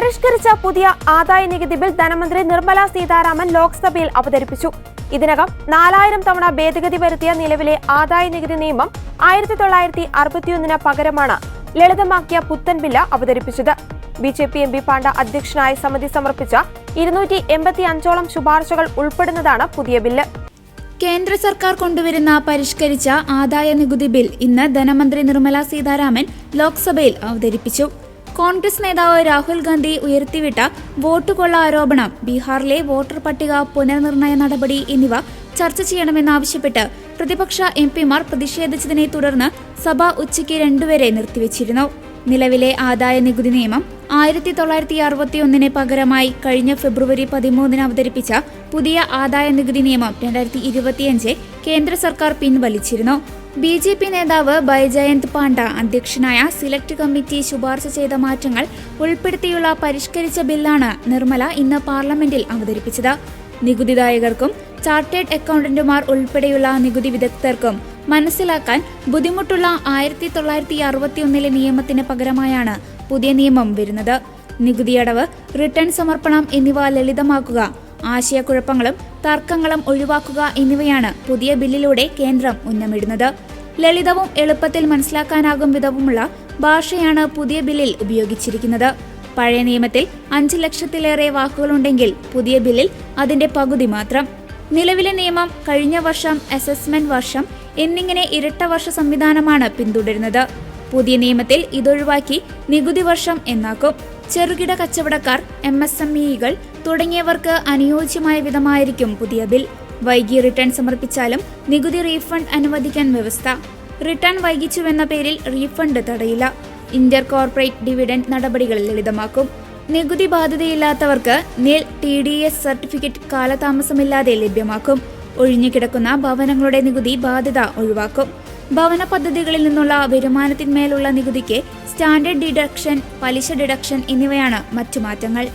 പരിഷ്കരിച്ച പുതിയ ആദായ നികുതി ബിൽ ധനമന്ത്രി നിർമ്മല സീതാരാമൻ ലോക്സഭയിൽ അവതരിപ്പിച്ചു. ഇതിനകം 4000 തവണ ഭേദഗതി വരുത്തിയ നിലവിലെ ആദായ നികുതി നിയമം 1961 പകരമാണ് ലളിതമാക്കിയ പുത്തൻ ബില്ല് അവതരിപ്പിച്ചത്. ബിജെപി എം പി പാണ്ഡ അധ്യക്ഷനായ സമിതി സമർപ്പിച്ച 285ഓളം ശുപാർശകൾ ഉൾപ്പെടുന്നതാണ് പുതിയ ബില്ല്. കേന്ദ്ര സർക്കാർ കൊണ്ടുവരുന്ന പരിഷ്കരിച്ച ആദായ നികുതി ബിൽ ഇന്ന് ധനമന്ത്രി നിർമ്മല സീതാരാമൻ ലോക്സഭയിൽ അവതരിപ്പിച്ചു. കോൺഗ്രസ് നേതാവ് രാഹുൽ ഗാന്ധി ഉയർത്തിവിട്ട വോട്ടുകൊള്ള ആരോപണം, ബീഹാറിലെ വോട്ടർ പട്ടിക പുനർനിർണയ നടപടി എന്നിവ ചർച്ച ചെയ്യണമെന്നാവശ്യപ്പെട്ട് പ്രതിപക്ഷ എംപിമാർ പ്രതിഷേധിച്ചതിനെ തുടർന്ന് സഭ ഉച്ചയ്ക്ക് 2 വരെ നിർത്തിവച്ചിരുന്നു. നിലവിലെ ആദായ നികുതി നിയമം 1961 പകരമായി കഴിഞ്ഞ ഫെബ്രുവരി 13 അവതരിപ്പിച്ച പുതിയ ആദായ നികുതി നിയമം 2025 കേന്ദ്ര സർക്കാർ പിൻവലിച്ചിരുന്നു. ബിജെപി നേതാവ് ബൈജയന്ത് പാണ്ഡ അധ്യക്ഷനായ സിലക്ട് കമ്മിറ്റി ശുപാർശ ചെയ്ത മാറ്റങ്ങൾ ഉൾപ്പെടുത്തിയുള്ള പരിഷ്കരിച്ച ബില്ലാണ് നിർമ്മല ഇന്ന് പാർലമെന്റിൽ അവതരിപ്പിച്ചത്. നികുതിദായകർക്കും ചാർട്ടേഡ് അക്കൗണ്ടന്റുമാർ ഉൾപ്പെടെയുള്ള നികുതി വിദഗ്ധർക്കും മനസ്സിലാക്കാൻ ബുദ്ധിമുട്ടുള്ള 1961 നിയമത്തിന് പകരമായാണ് പുതിയ നിയമം വരുന്നത്. നികുതിയടവ്, റിട്ടേൺ സമർപ്പണം എന്നിവ ലളിതമാക്കുക, ആശയക്കുഴപ്പങ്ങളും തർക്കങ്ങളും ഒഴിവാക്കുക എന്നിവയാണ് പുതിയ ബില്ലിലൂടെ കേന്ദ്രം ഉന്നമിടുന്നത്. ലളിതവും എളുപ്പത്തിൽ മനസ്സിലാക്കാനാകും വിധവുമുള്ള ഭാഷയാണ് പുതിയ ബില്ലിൽ ഉപയോഗിച്ചിരിക്കുന്നത്. പഴയ നിയമത്തിൽ 5 ലക്ഷത്തിലേറെ വാക്കുകളുണ്ടെങ്കിൽ പുതിയ ബില്ലിൽ അതിന്റെ പകുതി മാത്രം. നിലവിലെ നിയമം കഴിഞ്ഞ വർഷം, അസസ്മെന്റ് വർഷം എന്നിങ്ങനെ ഇരട്ട വർഷ സംവിധാനമാണ് പിന്തുടരുന്നത്. പുതിയ നിയമത്തിൽ ഇതൊഴിവാക്കി നികുതി വർഷം എന്നാക്കും. ചെറുകിട കച്ചവടക്കാർ, MSMEകൾ തുടങ്ങിയവർക്ക് അനുയോജ്യമായ വിധമായിരിക്കും പുതിയ ബിൽ. വൈകി റിട്ടേൺ സമർപ്പിച്ചാലും നികുതി റീഫണ്ട് അനുവദിക്കാൻ വ്യവസ്ഥ. റിട്ടേൺ വൈകിച്ചുവെന്ന പേരിൽ റീഫണ്ട് തടയില്ല. ഇന്റർ കോർപ്പറേറ്റ് ഡിവിഡന്റ് നടപടികൾ ലളിതമാക്കും. നികുതി ബാധ്യതയില്ലാത്തവർക്ക് നിൽ TDS സർട്ടിഫിക്കറ്റ് കാലതാമസമില്ലാതെ ലഭ്യമാക്കും. ഒഴിഞ്ഞുകിടക്കുന്ന ഭവനങ്ങളുടെ നികുതി ബാധ്യത ഒഴിവാക്കും. ഭവന പദ്ധതികളിൽ നിന്നുള്ള വരുമാനത്തിന്മേലുള്ള നികുതിക്ക് സ്റ്റാൻഡേർഡ് ഡിഡക്ഷൻ, പലിശ ഡിഡക്ഷൻ എന്നിവയാണ് മറ്റു മാറ്റങ്ങൾ.